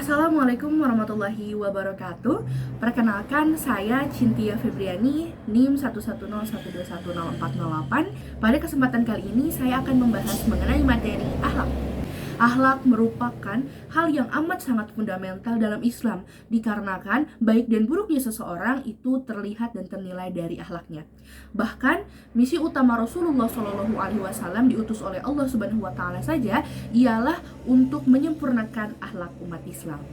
Assalamualaikum warahmatullahi wabarakatuh. Perkenalkan, saya Cintia Febriani, NIM 11012104808. Pada kesempatan kali ini saya akan membahas mengenai materi akhlak. Akhlak merupakan hal yang amat sangat fundamental dalam Islam, dikarenakan baik dan buruknya seseorang itu terlihat dan ternilai dari akhlaknya. Bahkan misi utama Rasulullah SAW diutus oleh Allah Subhanahu wa Ta'ala saja ialah untuk menyempurnakan akhlak umat Islam.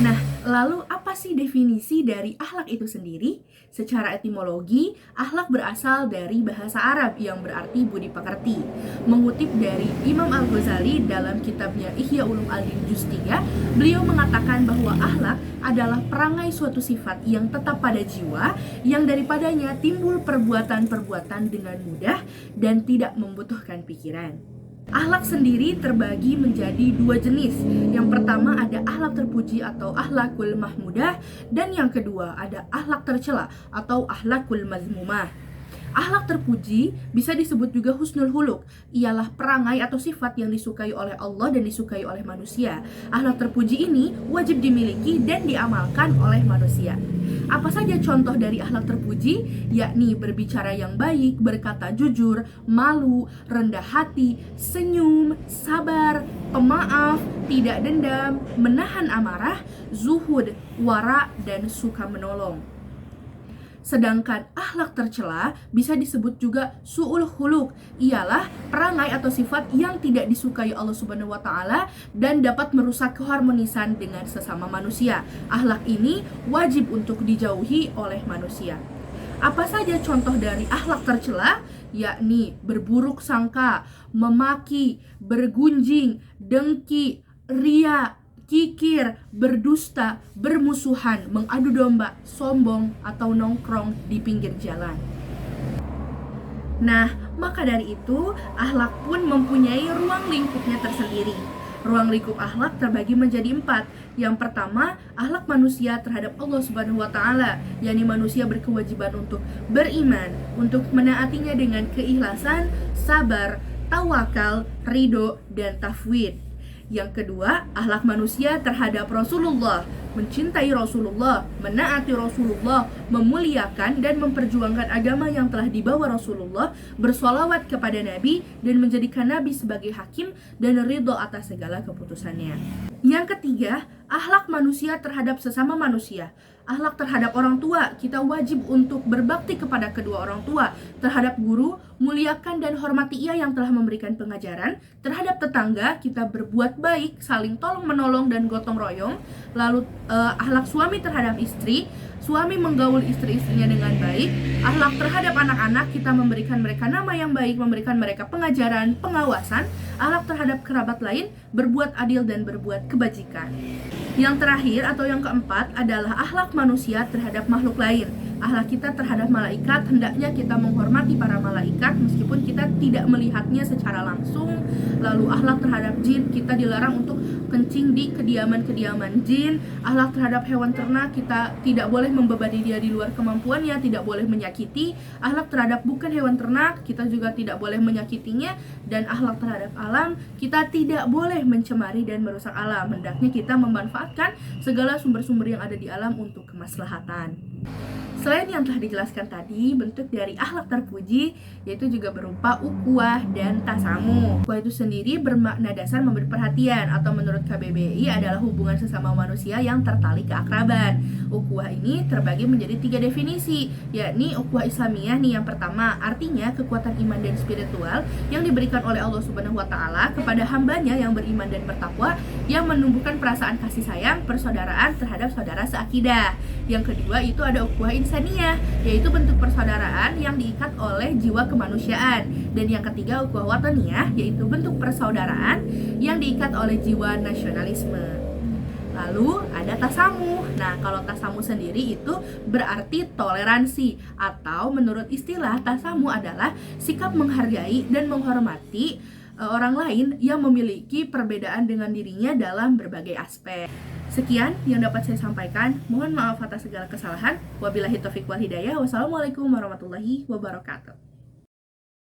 Nah, lalu apa sih definisi dari akhlak itu sendiri? Secara etimologi, akhlak berasal dari bahasa Arab yang berarti budi pekerti. Mengutip dari Imam Al-Ghazali dalam kitabnya Ihya Ulumuddin Juz 3, beliau mengatakan bahwa akhlak adalah perangai suatu sifat yang tetap pada jiwa, yang daripadanya timbul perbuatan-perbuatan dengan mudah dan tidak membutuhkan pikiran. Akhlak sendiri terbagi menjadi dua jenis. Yang pertama ada akhlak terpuji atau akhlakul mahmudah, dan yang kedua ada akhlak tercela atau akhlakul mazmumah. Akhlak terpuji bisa disebut juga husnul huluk, ialah perangai atau sifat yang disukai oleh Allah dan disukai oleh manusia. Akhlak terpuji ini wajib dimiliki dan diamalkan oleh manusia. Apa saja contoh dari akhlak terpuji? Yakni berbicara yang baik, berkata jujur, malu, rendah hati, senyum, sabar, pemaaf, tidak dendam, menahan amarah, zuhud, wara, dan suka menolong. Sedangkan akhlak tercela bisa disebut juga su'ul khuluq, ialah perangai atau sifat yang tidak disukai Allah Subhanahu wa Ta'ala dan dapat merusak keharmonisan dengan sesama manusia. Akhlak ini wajib untuk dijauhi oleh manusia. Apa saja contoh dari akhlak tercela? Yakni berburuk sangka, memaki, bergunjing, dengki, ria, kikir, berdusta, bermusuhan, mengadu domba, sombong, atau nongkrong di pinggir jalan. Nah, maka dari itu, akhlak pun mempunyai ruang lingkupnya tersendiri. Ruang lingkup akhlak terbagi menjadi 4. Yang pertama, akhlak manusia terhadap Allah Subhanahu wa Ta'ala, yakni manusia berkewajiban untuk beriman, untuk menaatinya dengan keikhlasan, sabar, tawakal, ridho, dan tafwid. Yang kedua, akhlak manusia terhadap Rasulullah, mencintai Rasulullah, menaati Rasulullah, memuliakan dan memperjuangkan agama yang telah dibawa Rasulullah, bersolawat kepada Nabi, dan menjadikan Nabi sebagai hakim dan ridho atas segala keputusannya. Yang ketiga, akhlak manusia terhadap sesama manusia. Akhlak terhadap orang tua, kita wajib untuk berbakti kepada kedua orang tua. Terhadap guru, muliakan dan hormati ia yang telah memberikan pengajaran. Terhadap tetangga, kita berbuat baik, saling tolong menolong dan gotong royong. Lalu akhlak suami terhadap istri, suami menggaul istri-istrinya dengan baik. Akhlak terhadap anak-anak, kita memberikan mereka nama yang baik, memberikan mereka pengajaran, pengawasan. Akhlak terhadap kerabat lain, berbuat adil dan berbuat kebajikan. Yang terakhir atau yang keempat adalah akhlak manusia terhadap makhluk lain. Akhlak kita terhadap malaikat, hendaknya kita menghormati para malaikat meskipun kita tidak melihatnya secara langsung. Lalu akhlak terhadap jin, kita dilarang untuk kencing di kediaman-kediaman jin. Akhlak terhadap hewan ternak, kita tidak boleh membebani dia di luar kemampuannya, tidak boleh menyakiti. Akhlak terhadap bukan hewan ternak, kita juga tidak boleh menyakitinya. Dan akhlak terhadap alam, kita tidak boleh mencemari dan merusak alam. Hendaknya kita memanfaatkan segala sumber-sumber yang ada di alam untuk kemaslahatan. Selain yang telah dijelaskan tadi, bentuk dari akhlak terpuji yaitu juga berupa ukhuwah dan tasamuh. Ukhuwah itu sendiri bermakna dasar memberi perhatian, atau menurut KBBI adalah hubungan sesama manusia yang tertali keakraban. Ukhuwah ini terbagi menjadi 3 definisi, yakni ukhuwah Islamiyah nih yang pertama, artinya kekuatan iman dan spiritual yang diberikan oleh Allah Subhanahu wa Ta'ala kepada hambanya yang beriman dan bertakwa, yang menumbuhkan perasaan kasih sayang, persaudaraan terhadap saudara seakidah. Yang kedua itu ada ukhuwah insaniyah, yaitu bentuk persaudaraan yang diikat oleh jiwa kemanusiaan. Dan yang ketiga ukhuwah wataniyah, yaitu bentuk persaudaraan yang diikat oleh jiwa nasionalisme. Lalu ada tasamuh. Nah, kalau tasamuh sendiri itu berarti toleransi, atau menurut istilah tasamuh adalah sikap menghargai dan menghormati orang lain yang memiliki perbedaan dengan dirinya dalam berbagai aspek. Sekian yang dapat saya sampaikan. Mohon maaf atas segala kesalahan. Wabillahi taufiq wal hidayah. Wassalamualaikum warahmatullahi wabarakatuh.